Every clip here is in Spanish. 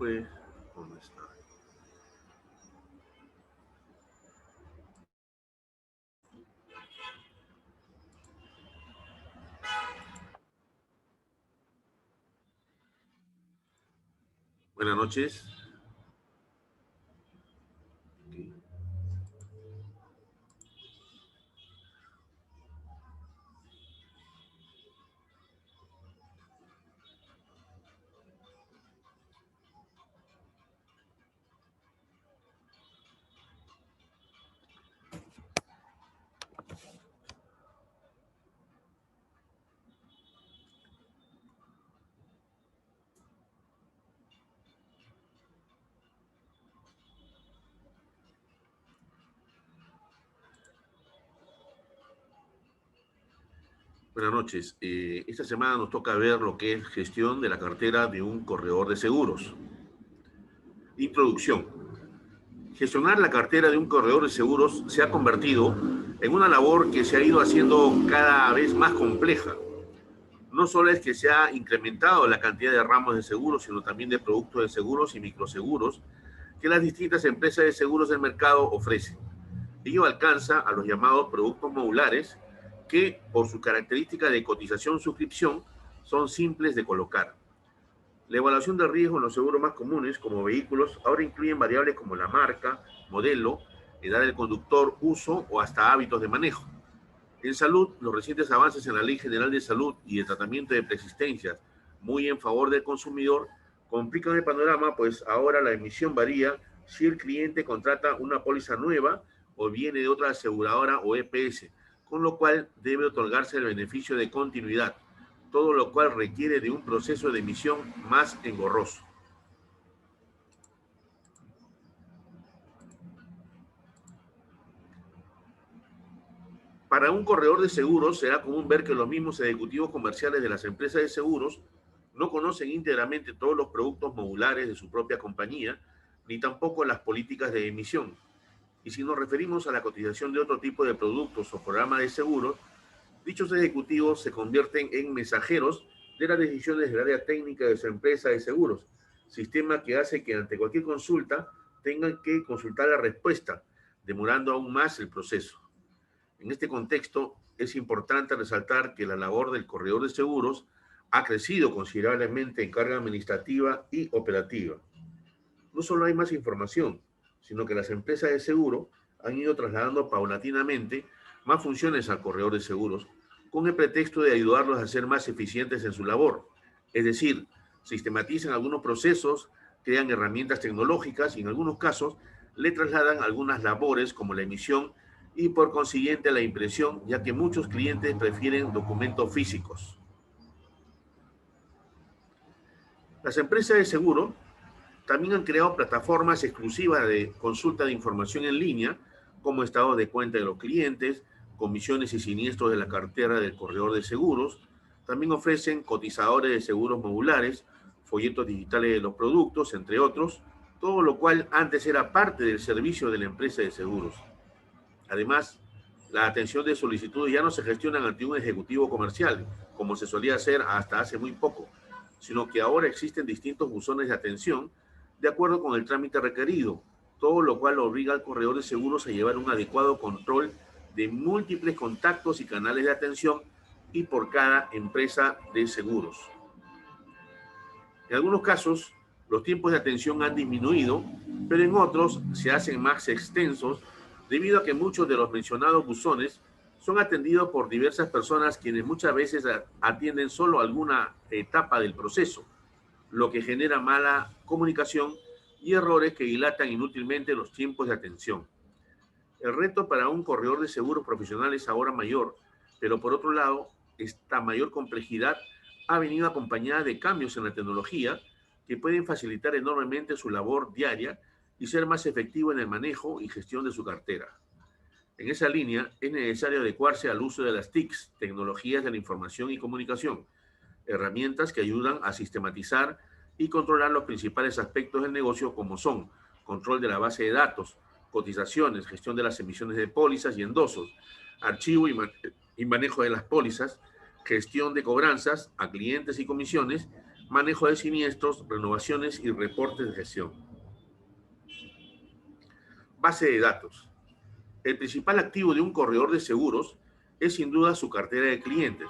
pues. ¿Dónde está? Buenas noches. Okay. Buenas noches. Esta semana nos toca ver lo que es gestión de la cartera de un corredor de seguros. Introducción. Gestionar la cartera de un corredor de seguros se ha convertido en una labor que se ha ido haciendo cada vez más compleja. No solo es que se ha incrementado la cantidad de ramos de seguros, sino también de productos de seguros y microseguros que las distintas empresas de seguros del mercado ofrecen. Ello alcanza a los llamados productos modulares, que por su característica de cotización-suscripción son simples de colocar. La evaluación de riesgo en los seguros más comunes, como vehículos, ahora incluyen variables como la marca, modelo, edad del conductor, uso o hasta hábitos de manejo. En salud, los recientes avances en la Ley General de Salud y el tratamiento de preexistencias, muy en favor del consumidor, complican el panorama, pues ahora la emisión varía si el cliente contrata una póliza nueva o viene de otra aseguradora o EPS, con lo cual debe otorgarse el beneficio de continuidad, todo lo cual requiere de un proceso de emisión más engorroso. Para un corredor de seguros será común ver que los mismos ejecutivos comerciales de las empresas de seguros no conocen íntegramente todos los productos modulares de su propia compañía, ni tampoco las políticas de emisión. Y si nos referimos a la cotización de otro tipo de productos o programas de seguros, dichos ejecutivos se convierten en mensajeros de las decisiones del área técnica de su empresa de seguros, sistema que hace que ante cualquier consulta tengan que consultar la respuesta, demorando aún más el proceso. En este contexto, es importante resaltar que la labor del corredor de seguros ha crecido considerablemente en carga administrativa y operativa. No solo hay más información, sino que las empresas de seguro han ido trasladando paulatinamente más funciones al corredor de seguros con el pretexto de ayudarlos a ser más eficientes en su labor. Es decir, sistematizan algunos procesos, crean herramientas tecnológicas y en algunos casos le trasladan algunas labores como la emisión y por consiguiente la impresión, ya que muchos clientes prefieren documentos físicos. Las empresas de seguro también han creado plataformas exclusivas de consulta de información en línea, como estados de cuenta de los clientes, comisiones y siniestros de la cartera del corredor de seguros. También ofrecen cotizadores de seguros modulares, folletos digitales de los productos, entre otros, todo lo cual antes era parte del servicio de la empresa de seguros. Además, la atención de solicitudes ya no se gestionan ante un ejecutivo comercial, como se solía hacer hasta hace muy poco, sino que ahora existen distintos buzones de atención de acuerdo con el trámite requerido, todo lo cual obliga al corredor de seguros a llevar un adecuado control de múltiples contactos y canales de atención y por cada empresa de seguros. En algunos casos, los tiempos de atención han disminuido, pero en otros se hacen más extensos debido a que muchos de los mencionados buzones son atendidos por diversas personas quienes muchas veces atienden solo alguna etapa del proceso, lo que genera mala comunicación y errores que dilatan inútilmente los tiempos de atención. El reto para un corredor de seguros profesional es ahora mayor, pero por otro lado, esta mayor complejidad ha venido acompañada de cambios en la tecnología que pueden facilitar enormemente su labor diaria y ser más efectivo en el manejo y gestión de su cartera. En esa línea, es necesario adecuarse al uso de las TICs, tecnologías de la información y comunicación, herramientas que ayudan a sistematizar y controlar los principales aspectos del negocio como son control de la base de datos, cotizaciones, gestión de las emisiones de pólizas y endosos, archivo y manejo de las pólizas, gestión de cobranzas a clientes y comisiones, manejo de siniestros, renovaciones y reportes de gestión. Base de datos. El principal activo de un corredor de seguros es sin duda su cartera de clientes.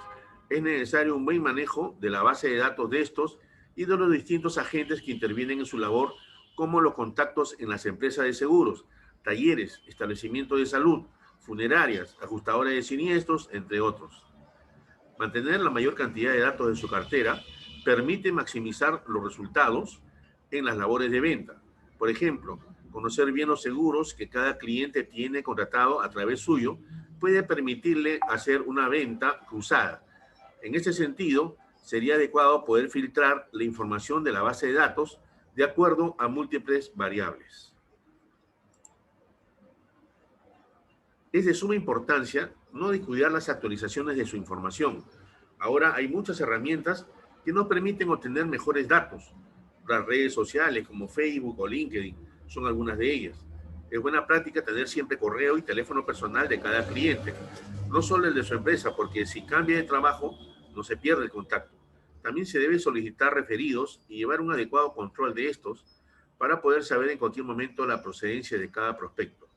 Es necesario un buen manejo de la base de datos de estos y de los distintos agentes que intervienen en su labor, como los contactos en las empresas de seguros, talleres, establecimientos de salud, funerarias, ajustadoras de siniestros, entre otros. Mantener la mayor cantidad de datos de su cartera permite maximizar los resultados en las labores de venta. Por ejemplo, conocer bien los seguros que cada cliente tiene contratado a través suyo puede permitirle hacer una venta cruzada. En este sentido, sería adecuado poder filtrar la información de la base de datos de acuerdo a múltiples variables. Es de suma importancia no descuidar las actualizaciones de su información. Ahora hay muchas herramientas que nos permiten obtener mejores datos. Las redes sociales como Facebook o LinkedIn son algunas de ellas. Es buena práctica tener siempre correo y teléfono personal de cada cliente, no solo el de su empresa, porque si cambia de trabajo no se pierde el contacto. También se debe solicitar referidos y llevar un adecuado control de estos para poder saber en cualquier momento la procedencia de cada prospecto.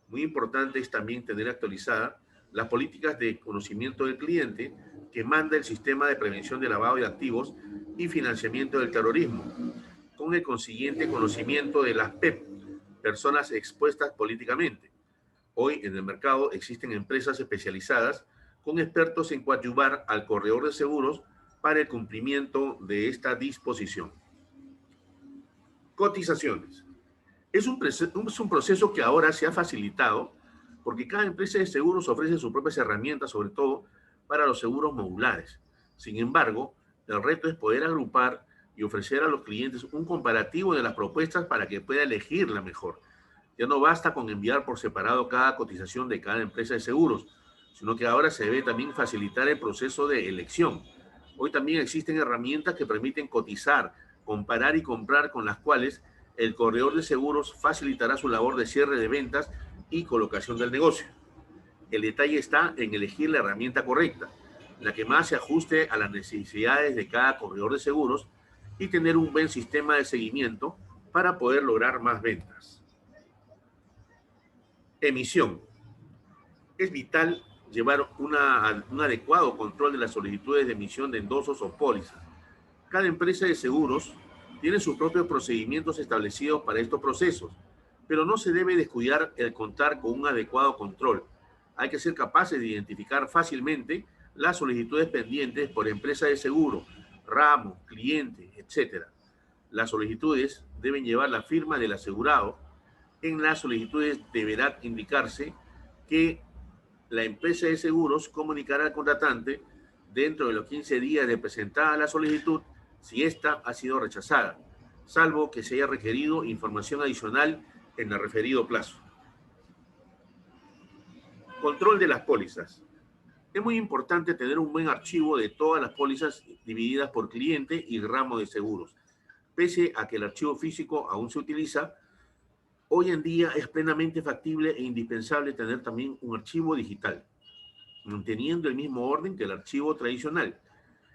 Muy importante es también tener actualizadas las políticas de conocimiento del cliente que manda el Sistema de Prevención de Lavado de Activos y Financiamiento del Terrorismo, con el consiguiente conocimiento de las PEP, personas expuestas políticamente. Hoy en el mercado existen empresas especializadas con expertos en coadyuvar al corredor de seguros para el cumplimiento de esta disposición. Cotizaciones. Es un proceso que ahora se ha facilitado porque cada empresa de seguros ofrece sus propias herramientas, sobre todo para los seguros modulares. Sin embargo, el reto es poder agrupar y ofrecer a los clientes un comparativo de las propuestas para que pueda elegir la mejor. Ya no basta con enviar por separado cada cotización de cada empresa de seguros, sino que ahora se debe también facilitar el proceso de elección. Hoy también existen herramientas que permiten cotizar, comparar y comprar, con las cuales el corredor de seguros facilitará su labor de cierre de ventas y colocación del negocio. El detalle está en elegir la herramienta correcta, la que más se ajuste a las necesidades de cada corredor de seguros, y tener un buen sistema de seguimiento para poder lograr más ventas. Emisión. Es vital llevar un adecuado control de las solicitudes de emisión de endosos o pólizas. Cada empresa de seguros tiene sus propios procedimientos establecidos para estos procesos, pero no se debe descuidar el contar con un adecuado control. Hay que ser capaces de identificar fácilmente las solicitudes pendientes por empresa de seguro, ramo, cliente, etc. Las solicitudes deben llevar la firma del asegurado. En las solicitudes deberá indicarse que la empresa de seguros comunicará al contratante dentro de los 15 días de presentada la solicitud si ésta ha sido rechazada, salvo que se haya requerido información adicional en el referido plazo. Control de las pólizas. Es muy importante tener un buen archivo de todas las pólizas divididas por cliente y ramo de seguros. Pese a que el archivo físico aún se utiliza, hoy en día es plenamente factible e indispensable tener también un archivo digital, manteniendo el mismo orden que el archivo tradicional.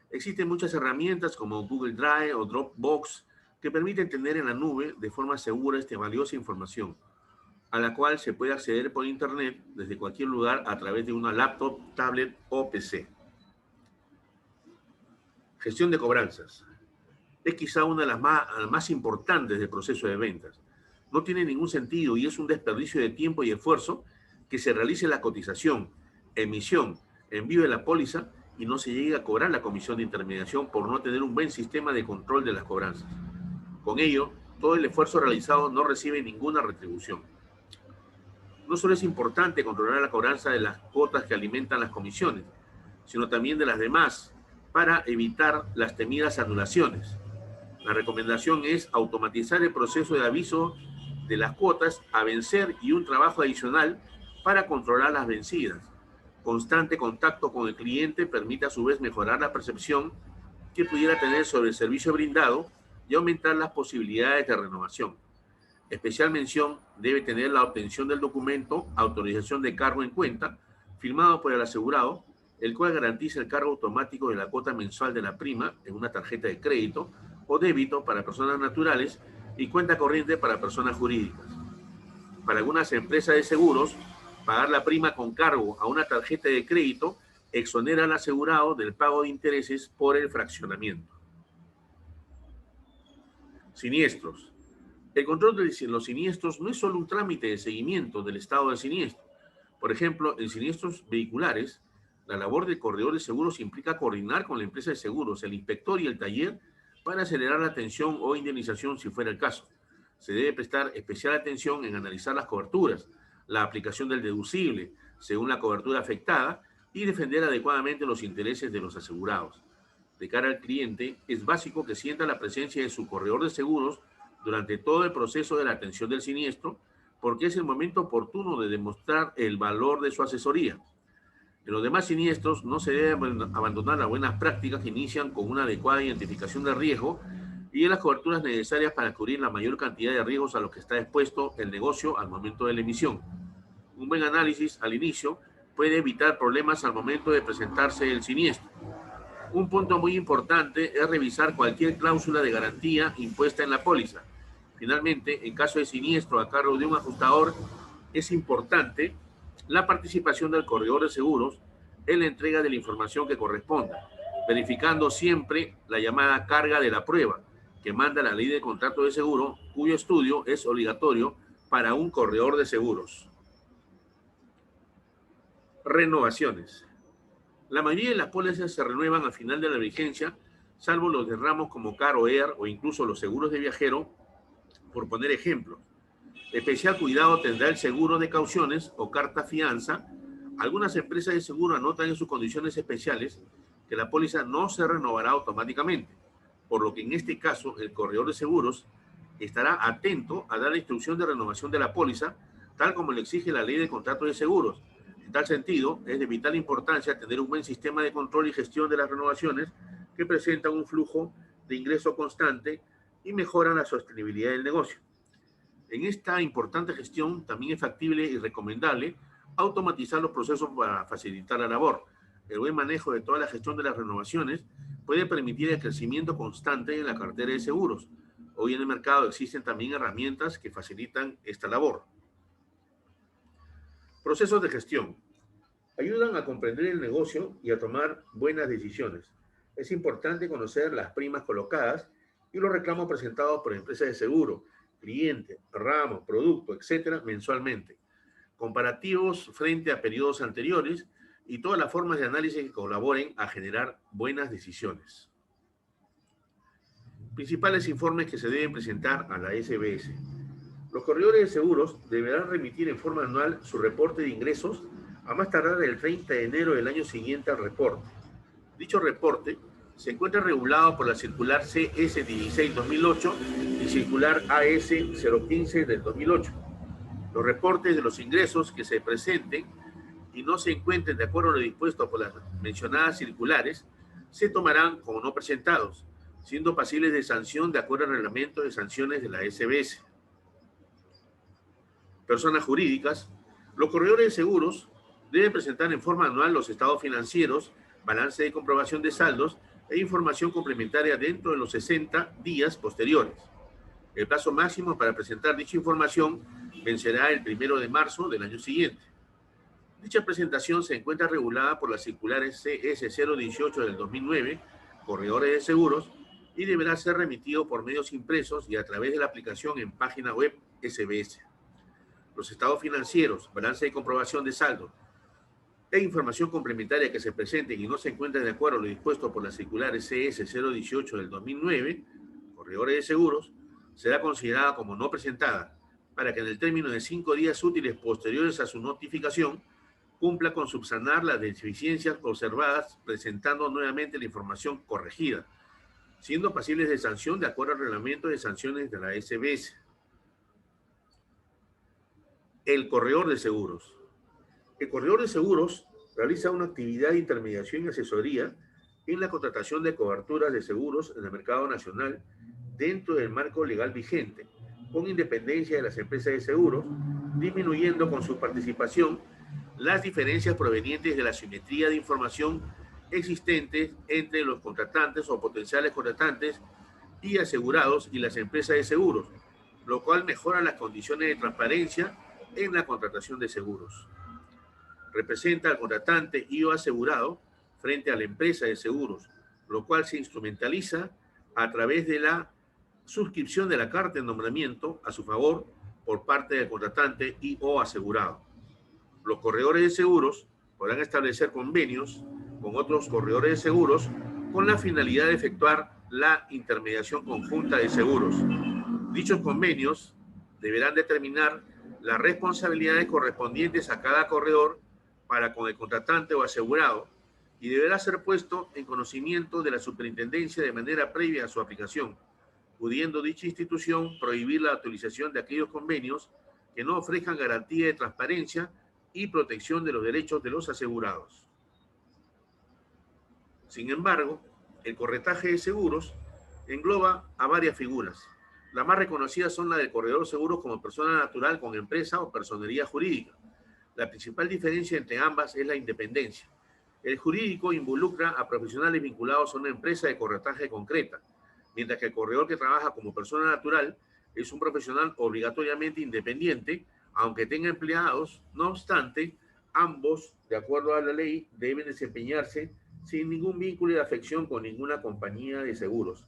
Existen muchas herramientas como Google Drive o Dropbox que permiten tener en la nube de forma segura esta valiosa información, a la cual se puede acceder por internet desde cualquier lugar a través de una laptop, tablet o PC. Gestión de cobranzas. Es quizá una de las más importantes del proceso de ventas. No tiene ningún sentido y es un desperdicio de tiempo y esfuerzo que se realice la cotización, emisión, envío de la póliza y no se llegue a cobrar la comisión de intermediación por no tener un buen sistema de control de las cobranzas. Con ello, todo el esfuerzo realizado no recibe ninguna retribución. No solo es importante controlar la cobranza de las cuotas que alimentan las comisiones, sino también de las demás, para evitar las temidas anulaciones. La recomendación es automatizar el proceso de aviso de las cuotas a vencer y un trabajo adicional para controlar las vencidas. Constante contacto con el cliente permite a su vez mejorar la percepción que pudiera tener sobre el servicio brindado y aumentar las posibilidades de renovación. Especial mención debe tener la obtención del documento autorización de cargo en cuenta, firmado por el asegurado, el cual garantiza el cargo automático de la cuota mensual de la prima en una tarjeta de crédito o débito para personas naturales y cuenta corriente para personas jurídicas. Para algunas empresas de seguros, pagar la prima con cargo a una tarjeta de crédito exonera al asegurado del pago de intereses por el fraccionamiento. Siniestros. El control de los siniestros no es solo un trámite de seguimiento del estado del siniestro. Por ejemplo, en siniestros vehiculares, la labor del corredor de seguros implica coordinar con la empresa de seguros, el inspector y el taller para acelerar la atención o indemnización si fuera el caso. Se debe prestar especial atención en analizar las coberturas, la aplicación del deducible según la cobertura afectada y defender adecuadamente los intereses de los asegurados. De cara al cliente, es básico que sienta la presencia de su corredor de seguros durante todo el proceso de la atención del siniestro, porque es el momento oportuno de demostrar el valor de su asesoría. En los demás siniestros no se deben abandonar las buenas prácticas que inician con una adecuada identificación de riesgo y las coberturas necesarias para cubrir la mayor cantidad de riesgos a los que está expuesto el negocio al momento de la emisión. Un buen análisis al inicio puede evitar problemas al momento de presentarse el siniestro. Un punto muy importante es revisar cualquier cláusula de garantía impuesta en la póliza. Finalmente, en caso de siniestro a cargo de un ajustador, es importante la participación del corredor de seguros en la entrega de la información que corresponda, verificando siempre la llamada carga de la prueba, que manda la ley de contrato de seguro, cuyo estudio es obligatorio para un corredor de seguros. Renovaciones. La mayoría de las pólizas se renuevan al final de la vigencia, salvo los de ramos como Car o Air o incluso los seguros de viajero, por poner ejemplos. Especial cuidado tendrá el seguro de cauciones o carta fianza. Algunas empresas de seguro anotan en sus condiciones especiales que la póliza no se renovará automáticamente, por lo que en este caso el corredor de seguros estará atento a dar la instrucción de renovación de la póliza, tal como le exige la ley de contrato de seguros. En tal sentido, es de vital importancia tener un buen sistema de control y gestión de las renovaciones que presentan un flujo de ingreso constante y mejoran la sostenibilidad del negocio. En esta importante gestión también es factible y recomendable automatizar los procesos para facilitar la labor. El buen manejo de toda la gestión de las renovaciones puede permitir el crecimiento constante en la cartera de seguros. Hoy en el mercado existen también herramientas que facilitan esta labor. Procesos de gestión. Ayudan a comprender el negocio y a tomar buenas decisiones. Es importante conocer las primas colocadas y los reclamos presentados por empresas de seguro, cliente, ramo, producto, etcétera, mensualmente. Comparativos frente a periodos anteriores y todas las formas de análisis que colaboren a generar buenas decisiones. Principales informes que se deben presentar a la SBS. Los corredores de seguros deberán remitir en forma anual su reporte de ingresos a más tardar el 30 de enero del año siguiente al reporte. Dicho reporte se encuentra regulado por la circular CS16-2008 y circular AS015 del 2008. Los reportes de los ingresos que se presenten y no se encuentren de acuerdo a lo dispuesto por las mencionadas circulares se tomarán como no presentados, siendo pasibles de sanción de acuerdo al reglamento de sanciones de la SBS. Personas jurídicas. Los corredores de seguros deben presentar en forma anual los estados financieros, balance de comprobación de saldos e información complementaria dentro de los 60 días posteriores. El plazo máximo para presentar dicha información vencerá el 1 de marzo del año siguiente. Dicha presentación se encuentra regulada por las circulares CS018 del 2009, corredores de seguros, y deberá ser remitido por medios impresos y a través de la aplicación en página web SBS. Los estados financieros, balance de comprobación de saldo e información complementaria que se presenten y no se encuentren de acuerdo a lo dispuesto por las circulares CS018 del 2009, corredores de seguros, será considerada como no presentada para que en el término de 5 días útiles posteriores a su notificación cumpla con subsanar las deficiencias observadas presentando nuevamente la información corregida, siendo pasibles de sanción de acuerdo al reglamento de sanciones de la SBS. El corredor de seguros. El corredor de seguros realiza una actividad de intermediación y asesoría en la contratación de coberturas de seguros en el mercado nacional dentro del marco legal vigente, con independencia de las empresas de seguros, disminuyendo con su participación las diferencias provenientes de la simetría de información existentes entre los contratantes o potenciales contratantes y asegurados y las empresas de seguros, lo cual mejora las condiciones de transparencia en la contratación de seguros. Representa al contratante y o asegurado frente a la empresa de seguros, lo cual se instrumentaliza a través de la suscripción de la carta de nombramiento a su favor por parte del contratante y o asegurado. Los corredores de seguros podrán establecer convenios con otros corredores de seguros con la finalidad de efectuar la intermediación conjunta de seguros. Dichos convenios deberán determinar las responsabilidades correspondientes a cada corredor para con el contratante o asegurado y deberá ser puesto en conocimiento de la superintendencia de manera previa a su aplicación, pudiendo dicha institución prohibir la utilización de aquellos convenios que no ofrezcan garantía de transparencia y protección de los derechos de los asegurados. Sin embargo, el corretaje de seguros engloba a varias figuras. Las más reconocidas son la del corredor de seguros como persona natural con empresa o personería jurídica. La principal diferencia entre ambas es la independencia. El jurídico involucra a profesionales vinculados a una empresa de corretaje concreta, mientras que el corredor que trabaja como persona natural es un profesional obligatoriamente independiente, aunque tenga empleados. No obstante, ambos, de acuerdo a la ley, deben desempeñarse sin ningún vínculo de afección con ninguna compañía de seguros.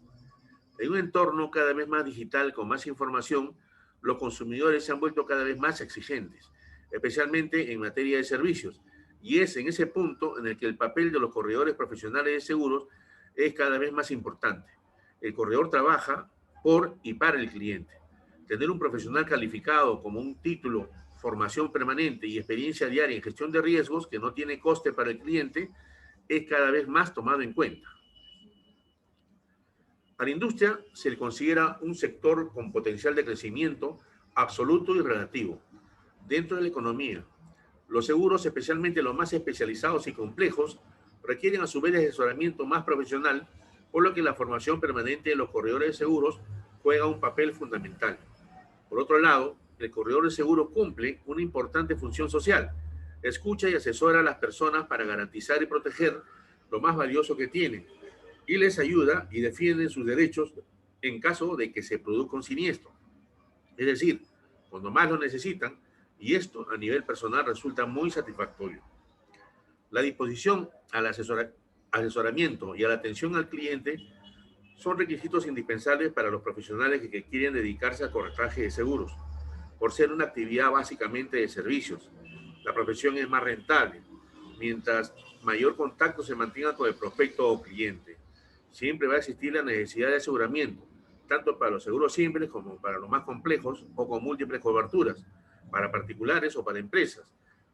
En un entorno cada vez más digital, con más información, los consumidores se han vuelto cada vez más exigentes, especialmente en materia de servicios, y es en ese punto en el que el papel de los corredores profesionales de seguros es cada vez más importante. El corredor trabaja por y para el cliente. Tener un profesional calificado como un título, formación permanente y experiencia diaria en gestión de riesgos que no tiene coste para el cliente es cada vez más tomado en cuenta. A la industria se le considera un sector con potencial de crecimiento absoluto y relativo. Dentro de la economía, los seguros, especialmente los más especializados y complejos, requieren a su vez de asesoramiento más profesional, por lo que la formación permanente de los corredores de seguros juega un papel fundamental. Por otro lado, el corredor de seguros cumple una importante función social. Escucha y asesora a las personas para garantizar y proteger lo más valioso que tienen, y les ayuda y defiende sus derechos en caso de que se produzca un siniestro. Es decir, cuando más lo necesitan, y esto a nivel personal resulta muy satisfactorio. La disposición al asesoramiento y a la atención al cliente son requisitos indispensables para los profesionales que quieren dedicarse al corretaje de seguros. Por ser una actividad básicamente de servicios, la profesión es más rentable, mientras mayor contacto se mantenga con el prospecto o cliente. Siempre va a existir la necesidad de aseguramiento, tanto para los seguros simples como para los más complejos o con múltiples coberturas, para particulares o para empresas,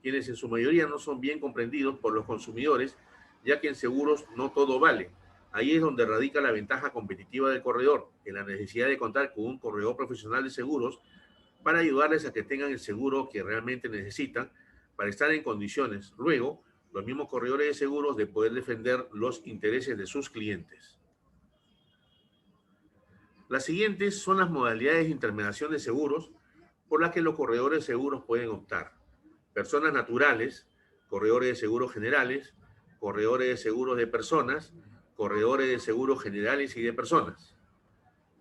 quienes en su mayoría no son bien comprendidos por los consumidores, ya que en seguros no todo vale. Ahí es donde radica la ventaja competitiva del corredor, en la necesidad de contar con un corredor profesional de seguros para ayudarles a que tengan el seguro que realmente necesitan para estar en condiciones, luego, los mismos corredores de seguros, de poder defender los intereses de sus clientes. Las siguientes son las modalidades de intermediación de seguros por las que los corredores de seguros pueden optar. Personas naturales, corredores de seguros generales, corredores de seguros de personas, corredores de seguros generales y de personas.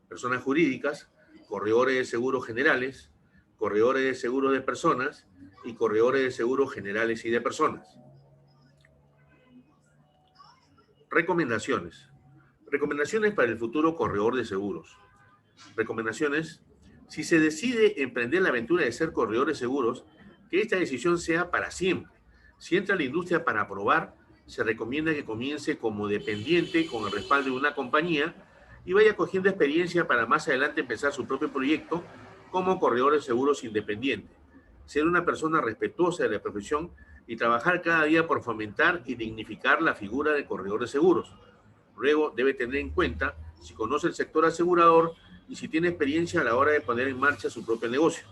Personas jurídicas, corredores de seguros generales, corredores de seguros de personas y corredores de seguros generales y de personas. Recomendaciones. Recomendaciones para el futuro corredor de seguros. Recomendaciones. Si se decide emprender la aventura de ser corredor de seguros, que esta decisión sea para siempre. Si entra a la industria para probar, se recomienda que comience como dependiente con el respaldo de una compañía y vaya cogiendo experiencia para más adelante empezar su propio proyecto como corredor de seguros independiente. Ser una persona respetuosa de la profesión y trabajar cada día por fomentar y dignificar la figura del corredor de seguros. Luego debe tener en cuenta si conoce el sector asegurador y si tiene experiencia a la hora de poner en marcha su propio negocio.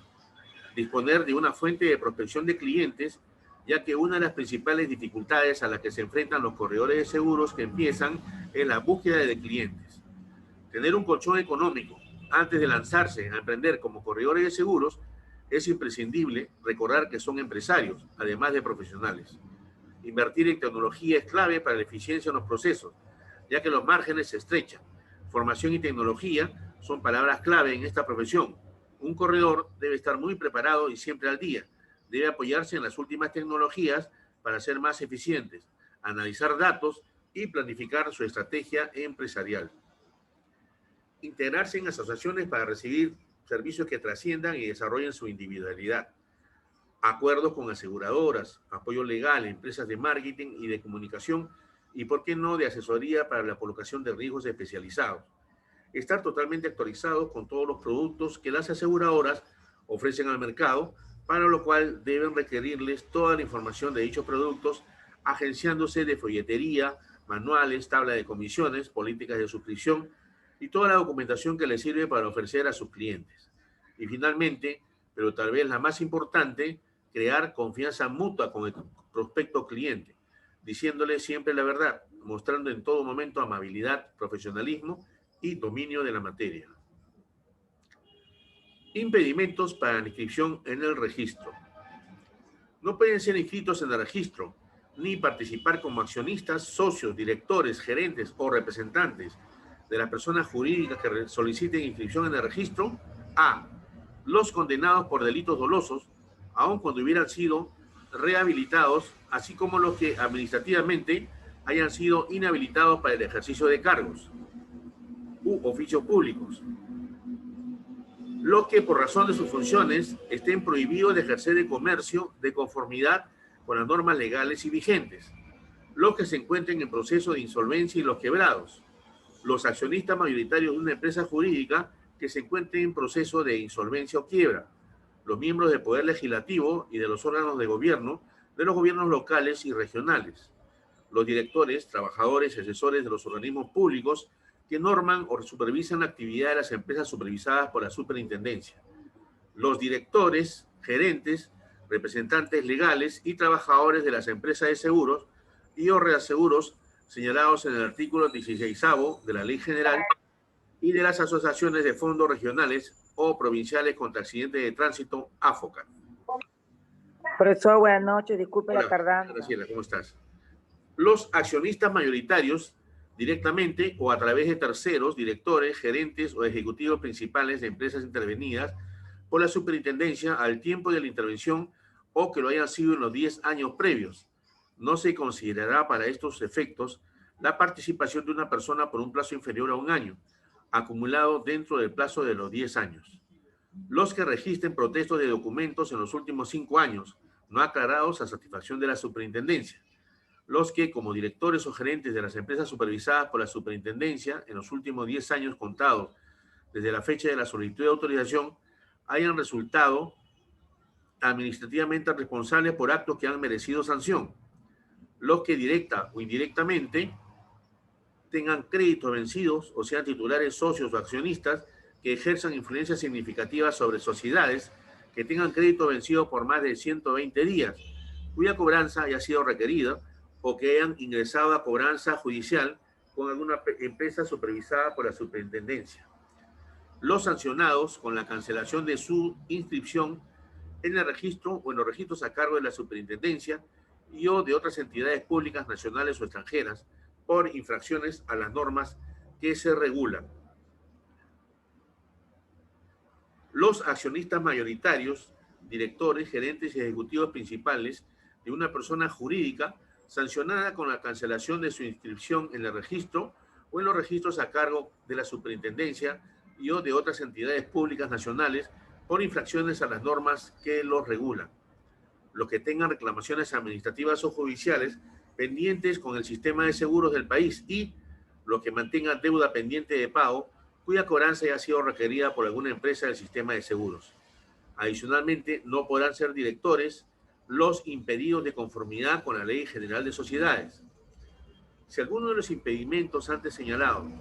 Disponer de una fuente de prospección de clientes, ya que una de las principales dificultades a las que se enfrentan los corredores de seguros que empiezan es la búsqueda de clientes. Tener un colchón económico antes de lanzarse a emprender como corredores de seguros Es imprescindible recordar que son empresarios, además de profesionales. Invertir en tecnología es clave para la eficiencia en los procesos, ya que los márgenes se estrechan. Formación y tecnología son palabras clave en esta profesión. Un corredor debe estar muy preparado y siempre al día. Debe apoyarse en las últimas tecnologías para ser más eficientes, analizar datos y planificar su estrategia empresarial. Integrarse en asociaciones para recibir servicios que trasciendan y desarrollen su individualidad. Acuerdos con aseguradoras, apoyo legal, empresas de marketing y de comunicación y, por qué no, de asesoría para la colocación de riesgos especializados. Estar totalmente actualizados con todos los productos que las aseguradoras ofrecen al mercado, para lo cual deben requerirles toda la información de dichos productos, agenciándose de folletería, manuales, tabla de comisiones, políticas de suscripción y toda la documentación que les sirve para ofrecer a sus clientes. Y finalmente, pero tal vez la más importante, crear confianza mutua con el prospecto cliente, diciéndole siempre la verdad, mostrando en todo momento amabilidad, profesionalismo y dominio de la materia. Impedimentos para la inscripción en el registro. No pueden ser inscritos en el registro, ni participar como accionistas, socios, directores, gerentes o representantes de las personas jurídicas que soliciten inscripción en el registro. A. Los condenados por delitos dolosos, aun cuando hubieran sido rehabilitados, así como los que administrativamente hayan sido inhabilitados para el ejercicio de cargos u oficios públicos. Los que por razón de sus funciones estén prohibidos de ejercer el comercio de conformidad con las normas legales y vigentes. Los que se encuentren en proceso de insolvencia y los quebrados. Los accionistas mayoritarios de una empresa jurídica que se encuentren en proceso de insolvencia o quiebra. Los miembros del Poder Legislativo y de los órganos de gobierno, de los gobiernos locales y regionales. Los directores, trabajadores y asesores de los organismos públicos que norman o supervisan la actividad de las empresas supervisadas por la superintendencia. Los directores, gerentes, representantes legales y trabajadores de las empresas de seguros y o reaseguros señalados en el artículo 16º de la Ley General y de las asociaciones de fondos regionales o provinciales contra accidentes de tránsito, AFOCA. Profesor, buenas noches, disculpe la tardanza. Graciela, ¿cómo estás? Los accionistas mayoritarios, directamente o a través de terceros, directores, gerentes o ejecutivos principales de empresas intervenidas por la superintendencia al tiempo de la intervención o que lo hayan sido en los 10 años previos. No se considerará para estos efectos la participación de una persona por un plazo inferior a un año, acumulado dentro del plazo de los 10 años. Los que registren protestos de documentos en los últimos 5 años, no aclarados a satisfacción de la superintendencia. Los que, como directores o gerentes de las empresas supervisadas por la superintendencia en los últimos 10 años contados desde la fecha de la solicitud de autorización, hayan resultado administrativamente responsables por actos que han merecido sanción. Los que directa o indirectamente tengan créditos vencidos o sean titulares, socios o accionistas que ejerzan influencia significativa sobre sociedades que tengan crédito vencido por más de 120 días, cuya cobranza haya sido requerida, o que hayan ingresado a cobranza judicial con alguna empresa supervisada por la superintendencia. Los sancionados con la cancelación de su inscripción en el registro o en los registros a cargo de la superintendencia y o de otras entidades públicas nacionales o extranjeras por infracciones a las normas que se regulan. Los accionistas mayoritarios, directores, gerentes y ejecutivos principales de una persona jurídica sancionada con la cancelación de su inscripción en el registro o en los registros a cargo de la superintendencia y o de otras entidades públicas nacionales por infracciones a las normas que los regulan. Los que tengan reclamaciones administrativas o judiciales pendientes con el sistema de seguros del país y los que mantengan deuda pendiente de pago cuya cobranza haya sido requerida por alguna empresa del sistema de seguros. Adicionalmente, no podrán ser directores los impedidos de conformidad con la Ley General de Sociedades. Si alguno de los impedimentos antes señalados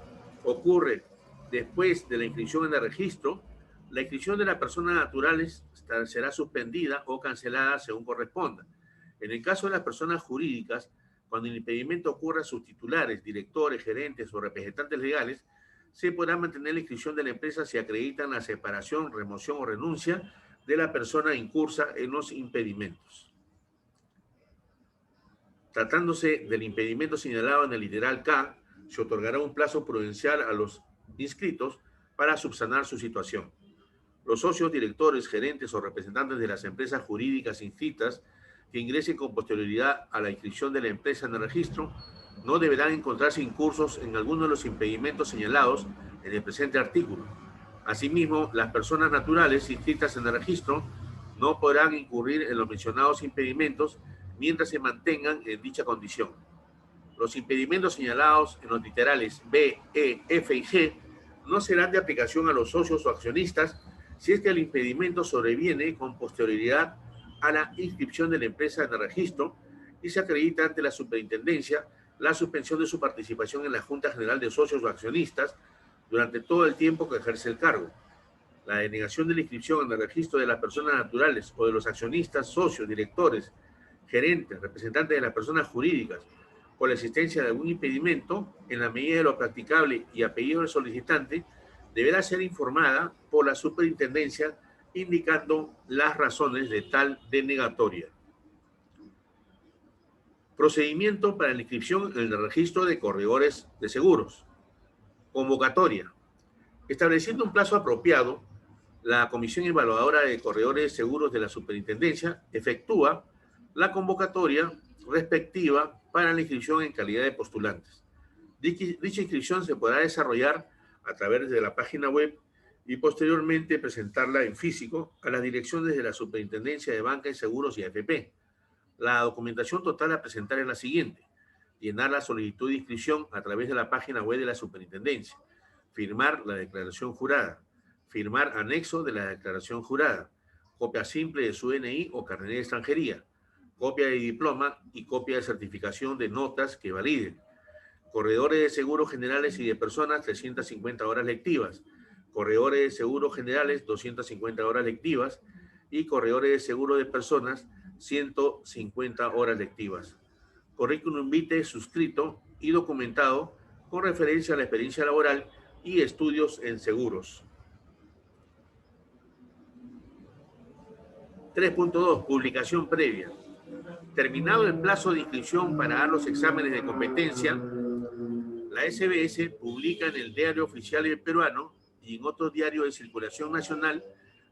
ocurre después de la inscripción en el registro, la inscripción de las personas naturales será suspendida o cancelada según corresponda. En el caso de las personas jurídicas, cuando el impedimento ocurra a sus titulares, directores, gerentes o representantes legales, se podrá mantener la inscripción de la empresa si acreditan la separación, remoción o renuncia de la persona incursa en los impedimentos. Tratándose del impedimento señalado en el literal K, se otorgará un plazo prudencial a los inscritos para subsanar su situación. Los socios, directores, gerentes o representantes de las empresas jurídicas inscritas que ingresen con posterioridad a la inscripción de la empresa en el registro no deberán encontrarse incursos en alguno de los impedimentos señalados en el presente artículo. Asimismo, las personas naturales inscritas en el registro no podrán incurrir en los mencionados impedimentos mientras se mantengan en dicha condición. Los impedimentos señalados en los literales B, E, F y G no serán de aplicación a los socios o accionistas si es que el impedimento sobreviene con posterioridad a la inscripción de la empresa en el registro y se acredita ante la superintendencia la suspensión de su participación en la Junta General de Socios o Accionistas durante todo el tiempo que ejerce el cargo. La denegación de la inscripción en el registro de las personas naturales o de los accionistas, socios, directores, gerentes, representantes de las personas jurídicas, por la existencia de algún impedimento, en la medida de lo practicable y a pedido del solicitante, deberá ser informada por la superintendencia indicando las razones de tal denegatoria. Procedimiento para la inscripción en el registro de corredores de seguros. Convocatoria. Estableciendo un plazo apropiado, la Comisión Evaluadora de Corredores de Seguros de la Superintendencia efectúa la convocatoria respectiva para la inscripción en calidad de postulantes. Dicha inscripción se podrá desarrollar a través de la página web y posteriormente presentarla en físico a las direcciones de la Superintendencia de Banca y Seguros y AFP. La documentación total a presentar es la siguiente: llenar la solicitud de inscripción a través de la página web de la Superintendencia, firmar la declaración jurada, firmar anexo de la declaración jurada, copia simple de su DNI o carnet de extranjería, copia de diploma y copia de certificación de notas que validen. Corredores de seguros generales y de personas, 350 horas lectivas. Corredores de seguros generales, 250 horas lectivas. Y corredores de seguro de personas, 150 horas lectivas. Currículum vitae suscrito y documentado con referencia a la experiencia laboral y estudios en seguros. 3.2. Publicación previa. Terminado el plazo de inscripción para dar los exámenes de competencia, la SBS publica en el Diario Oficial Peruano y en otros diarios de circulación nacional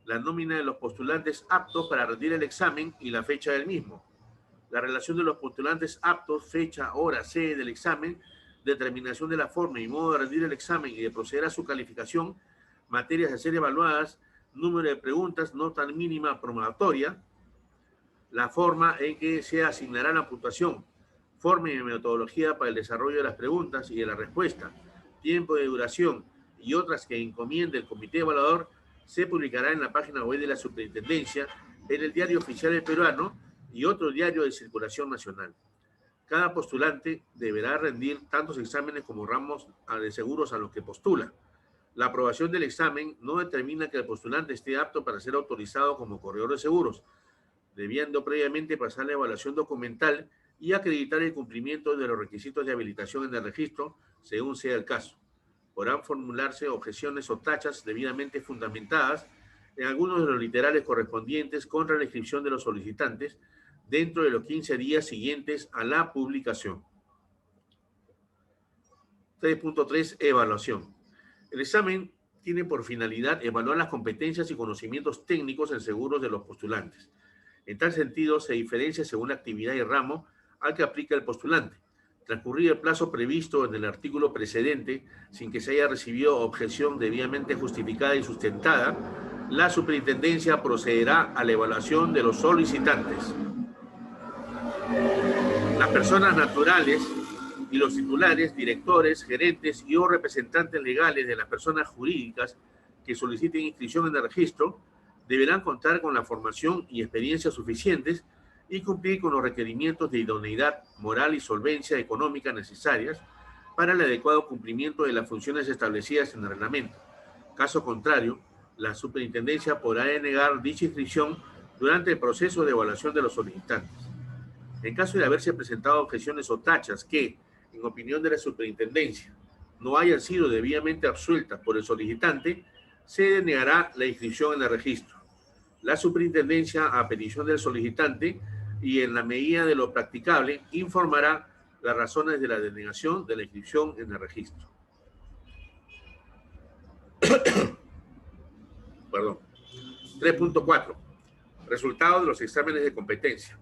la nómina de los postulantes aptos para rendir el examen y la fecha del mismo. La relación de los postulantes aptos, fecha, hora, sede del examen, determinación de la forma y modo de rendir el examen y de proceder a su calificación, materias a ser evaluadas, número de preguntas, nota mínima probatoria, la forma en que se asignará la puntuación, forma y metodología para el desarrollo de las preguntas y de la respuesta, tiempo de duración y otras que encomiende el comité evaluador, se publicará en la página web de la Superintendencia, en el Diario Oficial Peruano y otro diario de circulación nacional. Cada postulante deberá rendir tantos exámenes como ramos de seguros a los que postula. La aprobación del examen no determina que el postulante esté apto para ser autorizado como corredor de seguros, debiendo previamente pasar la evaluación documental y acreditar el cumplimiento de los requisitos de habilitación en el registro, según sea el caso. Podrán formularse objeciones o tachas debidamente fundamentadas en algunos de los literales correspondientes contra la inscripción de los solicitantes dentro de los 15 días siguientes a la publicación. 3.3. Evaluación. El examen tiene por finalidad evaluar las competencias y conocimientos técnicos en seguros de los postulantes. En tal sentido, se diferencia según la actividad y ramo al que aplica el postulante. Transcurrido el plazo previsto en el artículo precedente, sin que se haya recibido objeción debidamente justificada y sustentada, la superintendencia procederá a la evaluación de los solicitantes. Las personas naturales y los titulares, directores, gerentes y o representantes legales de las personas jurídicas que soliciten inscripción en el registro deberán contar con la formación y experiencia suficientes y cumplir con los requerimientos de idoneidad moral y solvencia económica necesarias para el adecuado cumplimiento de las funciones establecidas en el reglamento. Caso contrario, la superintendencia podrá denegar dicha inscripción durante el proceso de evaluación de los solicitantes. En caso de haberse presentado objeciones o tachas que, en opinión de la superintendencia, no hayan sido debidamente absueltas por el solicitante, se denegará la inscripción en el registro. La superintendencia, a petición del solicitante y en la medida de lo practicable, informará las razones de la denegación de la inscripción en el registro. Perdón. 3.4. Resultados de los exámenes de competencia.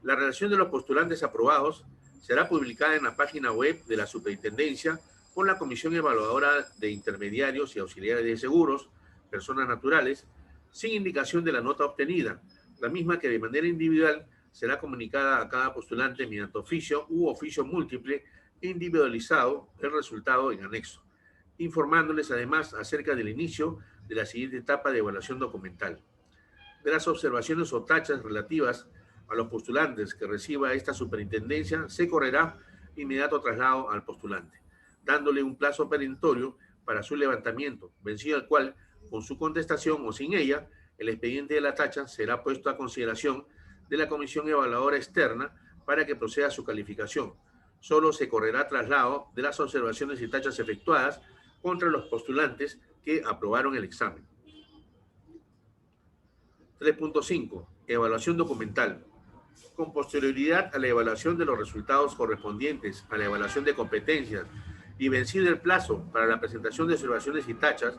La relación de los postulantes aprobados será publicada en la página web de la Superintendencia por la Comisión Evaluadora de Intermediarios y Auxiliares de Seguros, personas naturales, sin indicación de la nota obtenida, la misma que de manera individual será comunicada a cada postulante mediante oficio u oficio múltiple individualizado el resultado en anexo, informándoles además acerca del inicio de la siguiente etapa de evaluación documental. De las observaciones o tachas relativas a los postulantes que reciba esta superintendencia, se correrá inmediato traslado al postulante, dándole un plazo perentorio para su levantamiento, vencido el cual, con su contestación o sin ella, el expediente de la tacha será puesto a consideración de la Comisión Evaluadora Externa para que proceda a su calificación. Solo se correrá traslado de las observaciones y tachas efectuadas contra los postulantes que aprobaron el examen. 3.5. Evaluación documental. Con posterioridad a la evaluación de los resultados correspondientes a la evaluación de competencias y vencido el plazo para la presentación de observaciones y tachas,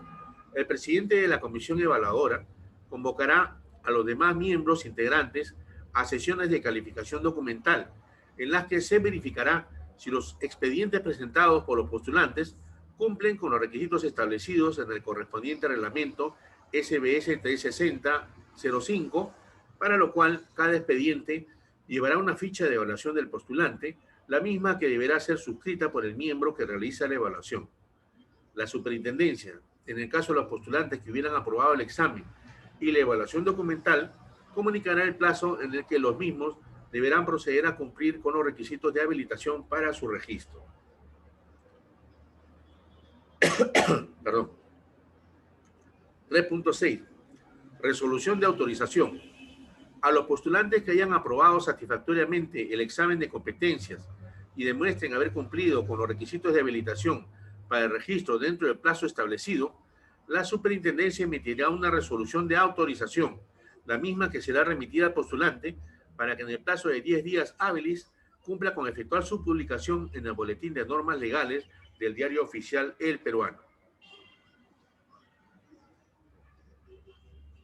el presidente de la Comisión Evaluadora convocará a los demás miembros integrantes a sesiones de calificación documental, en las que se verificará si los expedientes presentados por los postulantes cumplen con los requisitos establecidos en el correspondiente reglamento SBS 360-05, para lo cual cada expediente llevará una ficha de evaluación del postulante, la misma que deberá ser suscrita por el miembro que realiza la evaluación. La superintendencia, en el caso de los postulantes que hubieran aprobado el examen y la evaluación documental, comunicará el plazo en el que los mismos deberán proceder a cumplir con los requisitos de habilitación para su registro. Perdón. 3.6. Resolución de autorización. A los postulantes que hayan aprobado satisfactoriamente el examen de competencias y demuestren haber cumplido con los requisitos de habilitación para el registro dentro del plazo establecido, la superintendencia emitirá una resolución de autorización, la misma que será remitida al postulante para que en el plazo de 10 días hábiles cumpla con efectuar su publicación en el Boletín de Normas Legales del Diario Oficial El Peruano.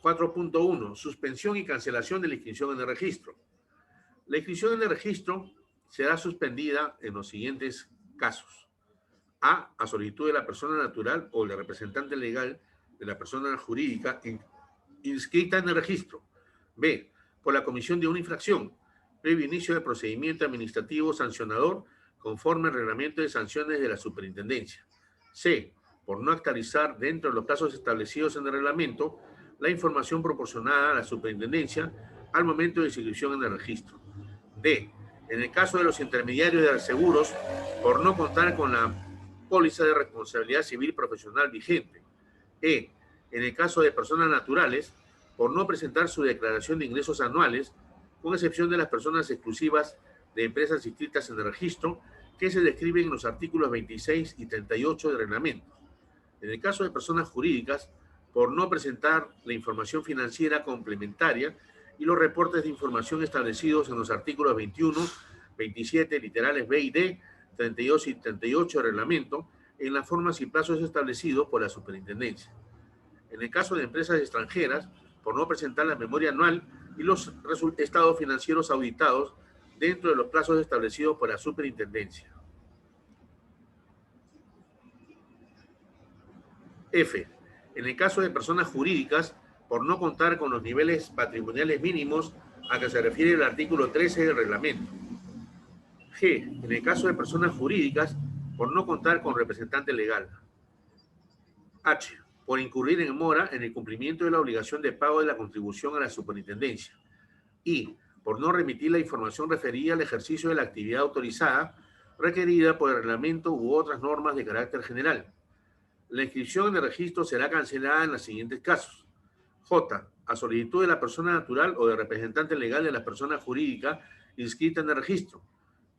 4.1. Suspensión y cancelación de la inscripción en el registro. La inscripción en el registro será suspendida en los siguientes casos. A solicitud de la persona natural o del representante legal de la persona jurídica inscrita en el registro. B, por la comisión de una infracción, previo inicio del procedimiento administrativo sancionador conforme al reglamento de sanciones de la superintendencia. C, por no actualizar dentro de los plazos establecidos en el reglamento la información proporcionada a la superintendencia al momento de su inscripción en el registro. D, en el caso de los intermediarios de seguros, por no contar con la póliza de responsabilidad civil profesional vigente. E, en el caso de personas naturales, por no presentar su declaración de ingresos anuales, con excepción de las personas exclusivas de empresas inscritas en el registro, que se describen en los artículos 26 y 38 del reglamento. En el caso de personas jurídicas, por no presentar la información financiera complementaria y los reportes de información establecidos en los artículos 21, 27, literales B y D, 32 y 38 del reglamento, en las formas y plazos establecidos por la superintendencia. En el caso de empresas extranjeras, por no presentar la memoria anual y los estados financieros auditados dentro de los plazos establecidos por la superintendencia. F. En el caso de personas jurídicas, por no contar con los niveles patrimoniales mínimos a que se refiere el artículo 13 del reglamento. G. En el caso de personas jurídicas, por no contar con representante legal. H. Por incurrir en mora en el cumplimiento de la obligación de pago de la contribución a la superintendencia. I. Por no remitir la información referida al ejercicio de la actividad autorizada requerida por el reglamento u otras normas de carácter general. La inscripción en el registro será cancelada en los siguientes casos. J. A solicitud de la persona natural o del representante legal de la persona jurídica inscrita en el registro.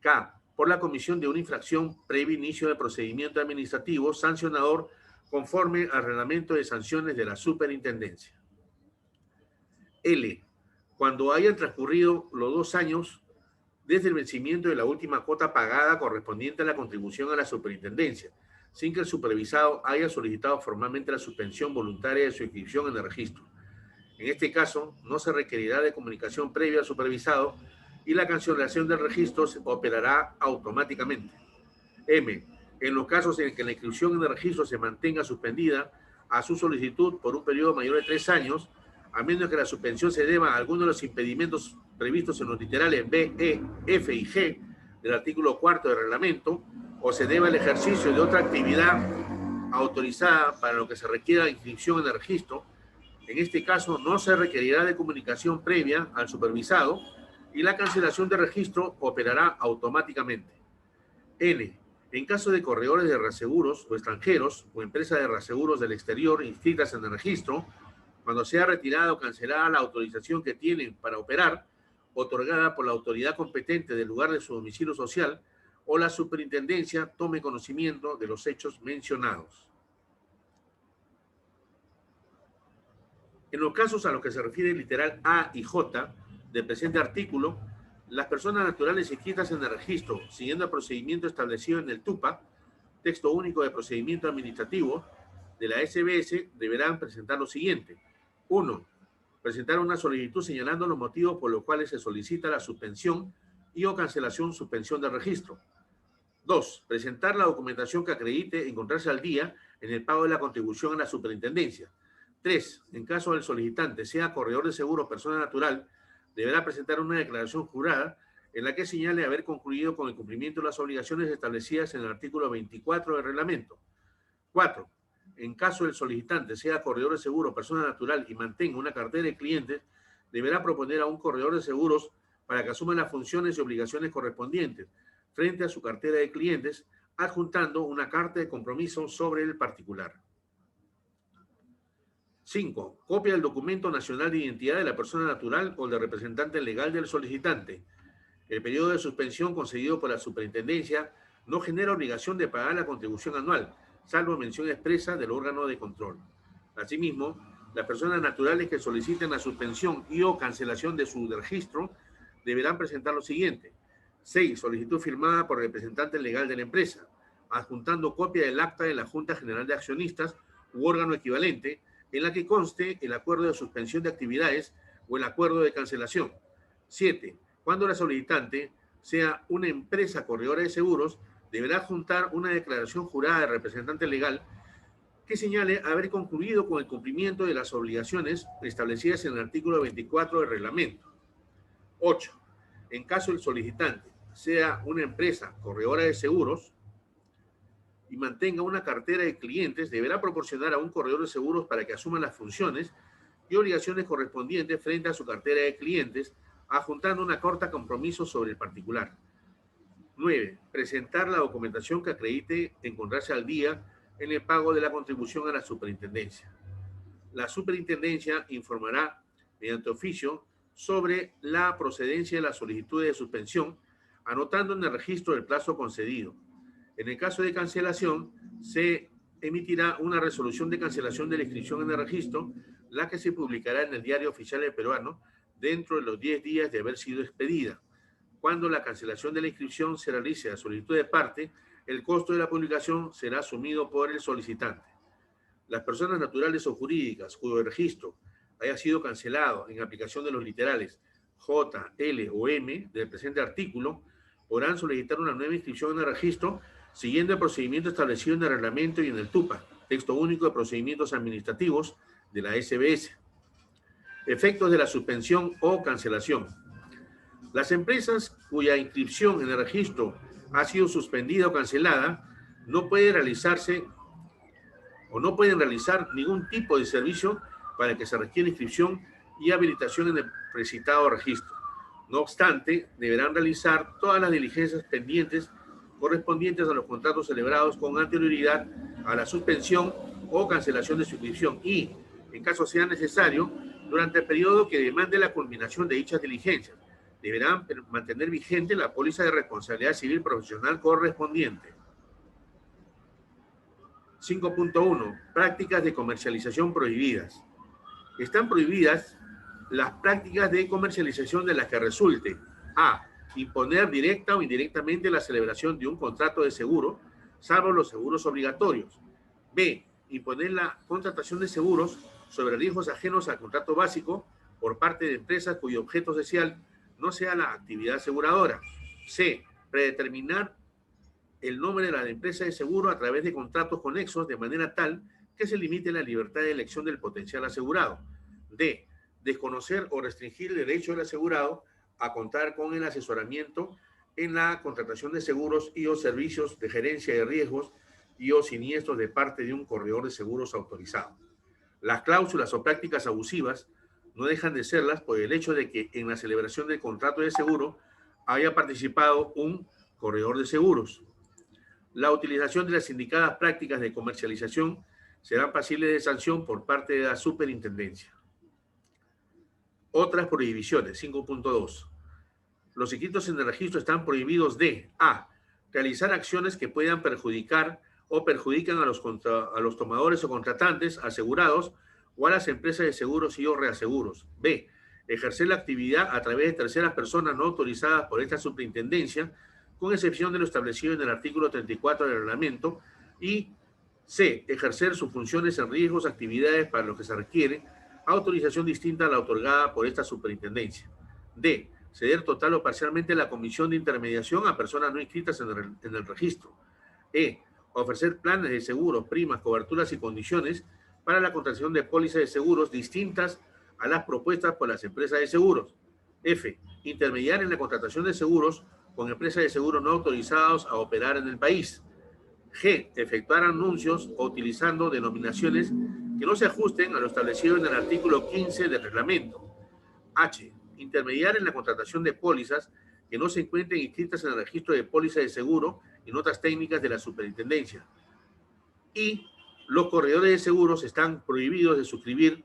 K. Por la comisión de una infracción previo inicio del procedimiento administrativo sancionador conforme al reglamento de sanciones de la superintendencia. L. Cuando hayan transcurrido los 2 años desde el vencimiento de la última cuota pagada correspondiente a la contribución a la superintendencia, sin que el supervisado haya solicitado formalmente la suspensión voluntaria de su inscripción en el registro. En este caso, no se requerirá de comunicación previa al supervisado y la cancelación del registro se operará automáticamente. M. En los casos en que la inscripción en el registro se mantenga suspendida a su solicitud por un periodo mayor de 3 años, a menos que la suspensión se deba a alguno de los impedimentos previstos en los literales B, E, F y G del artículo 4 del reglamento, o se deba al ejercicio de otra actividad autorizada para lo que se requiera inscripción en el registro, en este caso no se requerirá de comunicación previa al supervisado y la cancelación de registro operará automáticamente. N. En caso de corredores de reaseguros o extranjeros o empresas de reaseguros del exterior inscritas en el registro, cuando sea retirada o cancelada la autorización que tienen para operar, otorgada por la autoridad competente del lugar de su domicilio social, o la superintendencia tome conocimiento de los hechos mencionados. En los casos a los que se refiere el literal A y J del presente artículo, las personas naturales inscritas en el registro, siguiendo el procedimiento establecido en el TUPA, texto único de procedimiento administrativo de la SBS, deberán presentar lo siguiente. 1. Presentar una solicitud señalando los motivos por los cuales se solicita la suspensión y o suspensión del registro. 2. Presentar la documentación que acredite encontrarse al día en el pago de la contribución a la superintendencia. 3. En caso del solicitante sea corredor de seguro o persona natural, deberá presentar una declaración jurada en la que señale haber concluido con el cumplimiento de las obligaciones establecidas en el artículo 24 del reglamento. 4. En caso del solicitante sea corredor de seguro o persona natural y mantenga una cartera de clientes, deberá proponer a un corredor de seguros para que asuma las funciones y obligaciones correspondientes frente a su cartera de clientes, adjuntando una carta de compromiso sobre el particular. 5. Copia del documento nacional de identidad de la persona natural o del representante legal del solicitante. El periodo de suspensión concedido por la superintendencia no genera obligación de pagar la contribución anual, salvo mención expresa del órgano de control. Asimismo, las personas naturales que soliciten la suspensión y o cancelación de su registro deberán presentar lo siguiente. 6. Solicitud firmada por el representante legal de la empresa, adjuntando copia del acta de la Junta General de Accionistas u órgano equivalente, en la que conste el acuerdo de suspensión de actividades o el acuerdo de cancelación. 7. Cuando la solicitante sea una empresa corredora de seguros, deberá juntar una declaración jurada de representante legal que señale haber concluido con el cumplimiento de las obligaciones establecidas en el artículo 24 del reglamento. 8. En caso el solicitante sea una empresa corredora de seguros y mantenga una cartera de clientes, deberá proporcionar a un corredor de seguros para que asuma las funciones y obligaciones correspondientes frente a su cartera de clientes, adjuntando una carta de compromiso sobre el particular. 9. Presentar la documentación que acredite encontrarse al día en el pago de la contribución a la superintendencia. La superintendencia informará mediante oficio sobre la procedencia de la solicitud de suspensión, anotando en el registro el plazo concedido. En el caso de cancelación, se emitirá una resolución de cancelación de la inscripción en el registro, la que se publicará en el Diario Oficial del Peruano dentro de los 10 días de haber sido expedida. Cuando la cancelación de la inscripción se realice a solicitud de parte, el costo de la publicación será asumido por el solicitante. Las personas naturales o jurídicas cuyo registro haya sido cancelado en aplicación de los literales J, L o M del presente artículo, podrán solicitar una nueva inscripción en el registro siguiendo el procedimiento establecido en el reglamento y en el TUPA, texto único de procedimientos administrativos de la SBS. Efectos de la suspensión o cancelación. Las empresas cuya inscripción en el registro ha sido suspendida o cancelada no pueden realizar ningún tipo de servicio para el que se requiere inscripción y habilitación en el precitado registro. No obstante, deberán realizar todas las diligencias pendientes correspondientes a los contratos celebrados con anterioridad a la suspensión o cancelación de su inscripción y, en caso sea necesario, durante el periodo que demande la culminación de dichas diligencias, deberán mantener vigente la póliza de responsabilidad civil profesional correspondiente. 5.1. Prácticas de comercialización prohibidas. Están prohibidas las prácticas de comercialización de las que resulte: A, imponer directa o indirectamente la celebración de un contrato de seguro, salvo los seguros obligatorios. B, imponer la contratación de seguros sobre riesgos ajenos al contrato básico por parte de empresas cuyo objeto social no sea la actividad aseguradora. C, predeterminar el nombre de la empresa de seguro a través de contratos conexos de manera tal que se limite la libertad de elección del potencial asegurado. D, desconocer o restringir el derecho del asegurado a contar con el asesoramiento en la contratación de seguros y o servicios de gerencia de riesgos y o siniestros de parte de un corredor de seguros autorizado. Las cláusulas o prácticas abusivas no dejan de serlas por el hecho de que en la celebración del contrato de seguro haya participado un corredor de seguros. La utilización de las indicadas prácticas de comercialización serán pasibles de sanción por parte de la superintendencia. Otras prohibiciones, 5.2. Los inscritos en el registro están prohibidos de: A, realizar acciones que puedan perjudicar o perjudican a los tomadores o contratantes, asegurados o a las empresas de seguros y o reaseguros. B, ejercer la actividad a través de terceras personas no autorizadas por esta superintendencia, con excepción de lo establecido en el artículo 34 del reglamento. Y C, ejercer sus funciones en riesgos, actividades para los que se requiere autorización distinta a la otorgada por esta superintendencia. D, ceder total o parcialmente la comisión de intermediación a personas no inscritas en el registro. E, ofrecer planes de seguros, primas, coberturas y condiciones para la contratación de pólizas de seguros distintas a las propuestas por las empresas de seguros. F, intermediar en la contratación de seguros con empresas de seguros no autorizadas a operar en el país. G, efectuar anuncios o utilizando denominaciones que no se ajusten a lo establecido en el artículo 15 del reglamento. H, intermediar en la contratación de pólizas que no se encuentren inscritas en el registro de pólizas de seguro y notas técnicas de la superintendencia. Y los corredores de seguros están prohibidos de suscribir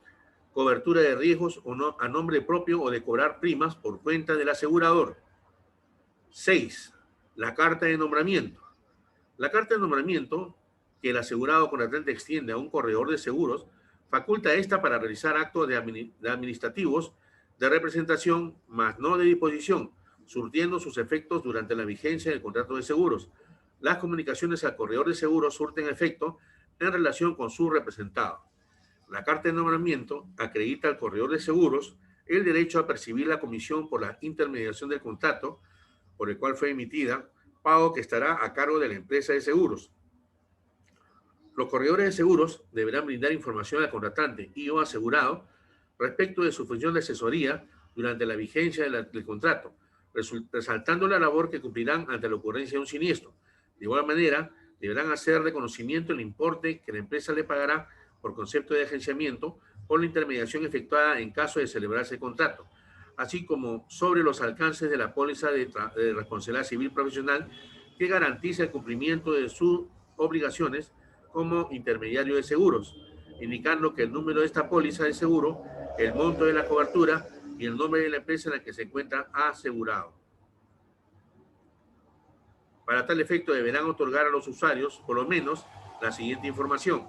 cobertura de riesgos o no, a nombre propio o de cobrar primas por cuenta del asegurador. 6. La carta de nombramiento. La carta de nombramiento que el asegurado contratante extiende a un corredor de seguros faculta a esta para realizar actos de administrativos de representación, mas no de disposición, surtiendo sus efectos durante la vigencia del contrato de seguros. Las comunicaciones al corredor de seguros surten efecto en relación con su representado. La carta de nombramiento acredita al corredor de seguros el derecho a percibir la comisión por la intermediación del contrato por el cual fue emitida, pago que estará a cargo de la empresa de seguros. Los corredores de seguros deberán brindar información al contratante y o asegurado respecto de su función de asesoría durante la vigencia del contrato, resaltando la labor que cumplirán ante la ocurrencia de un siniestro. De igual manera, deberán hacer de conocimiento el importe que la empresa le pagará por concepto de agenciamiento por la intermediación efectuada en caso de celebrarse el contrato, así como sobre los alcances de la póliza de responsabilidad civil profesional que garantiza el cumplimiento de sus obligaciones como intermediario de seguros, indicando que el número de esta póliza de seguro, el monto de la cobertura y el nombre de la empresa en la que se encuentra asegurado. Para tal efecto deberán otorgar a los usuarios por lo menos la siguiente información: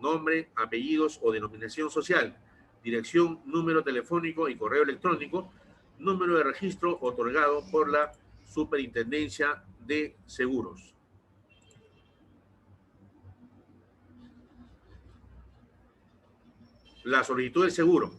nombre, apellidos o denominación social, dirección, número telefónico y correo electrónico, número de registro otorgado por la Superintendencia de Seguros. La solicitud de seguro.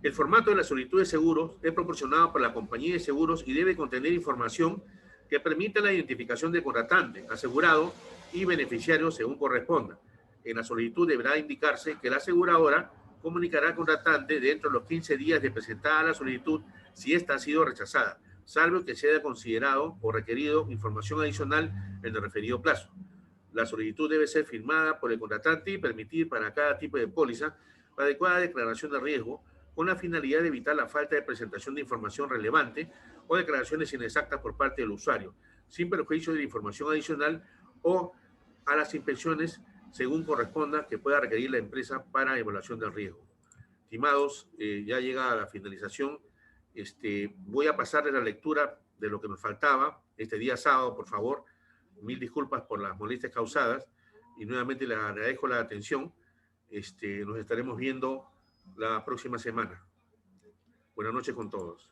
El formato de la solicitud de seguros es proporcionado por la compañía de seguros y debe contener información que permita la identificación del contratante, asegurado y beneficiario según corresponda. En la solicitud deberá indicarse que la aseguradora comunicará al contratante dentro de los 15 días de presentada la solicitud si ésta ha sido rechazada, salvo que se haya considerado o requerido información adicional en el referido plazo. La solicitud debe ser firmada por el contratante y permitir para cada tipo de póliza la adecuada declaración de riesgo con la finalidad de evitar la falta de presentación de información relevante o declaraciones inexactas por parte del usuario, sin perjuicio de la información adicional o a las inspecciones según corresponda que pueda requerir la empresa para evaluación del riesgo. Estimados, ya llega a la finalización. Voy a pasarles la lectura de lo que nos faltaba este día sábado, por favor. Mil disculpas por las molestias causadas y nuevamente les agradezco la atención. Nos estaremos viendo la próxima semana. Buenas noches con todos.